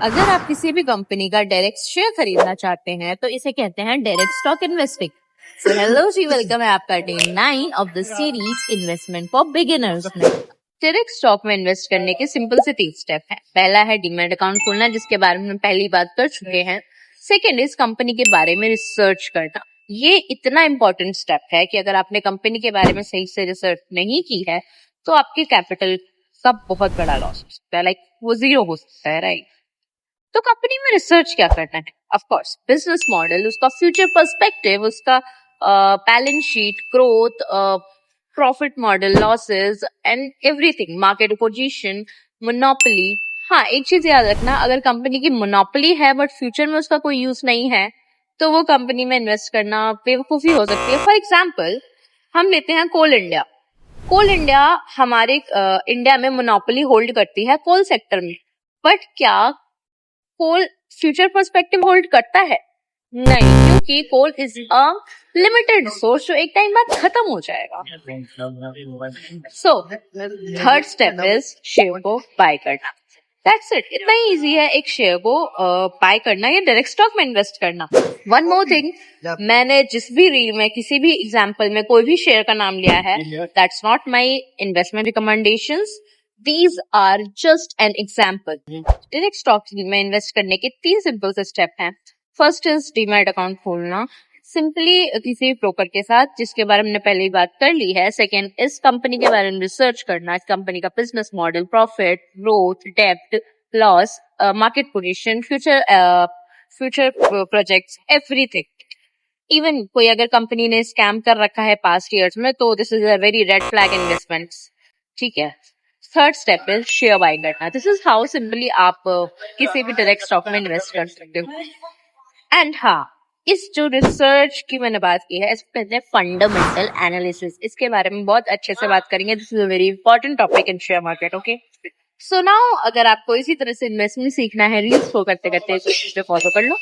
अगर आप किसी भी कंपनी का डायरेक्ट शेयर खरीदना चाहते हैं तो इसे कहते हैं direct stock investing. So hello ji, welcome है आपका day 9 of the series investment for beginners में। डायरेक्ट स्टॉक में इन्वेस्ट करने के सिंपल से 3 स्टेप हैं। पहला है डीमैट अकाउंट खोलना, जिसके बारे में पहली बात कर चुके हैं। सेकेंड इस कंपनी के बारे में रिसर्च करना। ये इतना इंपॉर्टेंट स्टेप है कि अगर आपने कंपनी के बारे में सही से रिसर्च नहीं की है तो आपके कैपिटल का बहुत बड़ा लॉस हो सकता है, लाइक वो जीरो हो सकता है, राइट। तो कंपनी में रिसर्च क्या करना है? ऑफ कोर्स बिजनेस मॉडल, उसका फ्यूचर पर्सपेक्टिव, उसका balance sheet, growth, profit model, losses and everything, market position, monopoly. हाँ, एक चीज याद रखना, अगर कंपनी की मोनोपोली है बट फ्यूचर में उसका कोई यूज नहीं है तो वो कंपनी में इन्वेस्ट करना बेवकूफी हो सकती है। फॉर एग्जाम्पल हम लेते हैं कोल इंडिया। कोल इंडिया हमारे इंडिया में मोनोपोली होल्ड करती है कोल सेक्टर में, बट क्या कोल फ्यूचर पर्सपेक्टिव होल्ड करता है? नहीं, क्योंकि coal is a limited resource जो एक टाइम बाद खत्म हो जाएगा। So third step is share को बाय करना। दैट्स इट, इतना ही इजी है एक शेयर को बाय करना या डायरेक्ट स्टॉक में इन्वेस्ट करना। वन मोर थिंग, मैंने जिस भी रील में किसी भी एग्जांपल में कोई भी शेयर का नाम लिया है, that's not my investment recommendations, these are just an example. Direct stock में इन्वेस्ट करने के 3 सिंपल से स्टेप हैं। फर्स्ट इज डीमैट अकाउंट खोलना, सिंपली किसी ब्रोकर के साथ जिसके बारे में हमने पहले ही बात कर ली है। सेकेंड, इस कंपनी के बारे में रिसर्च करना, इस कंपनी का बिजनेस मॉडल, प्रॉफिट, ग्रोथ, डेब्ट, loss, market position, future projects, everything. Even कोई अगर कंपनी ने स्कैम कर रखा है पास्ट ईयर्स में तो this is a very red flag investment, ठीक है। Third step is share buy करना। दिस इज हाउ सिंपली आप किसी भी डायरेक्ट स्टॉक में इन्वेस्ट कर सकते हो। एंड हाँ, इस जो रिसर्च की मैंने बात की है, इसको कहते हैं फंडामेंटल एनालिसिस। इसके बारे में बहुत अच्छे से बात करेंगे। This is a very important topic in share market, okay. So now अगर आपको इसी तरह से इन्वेस्टमेंट सीखना है रील्स को करते करते तो इस पे फॉलो कर लो।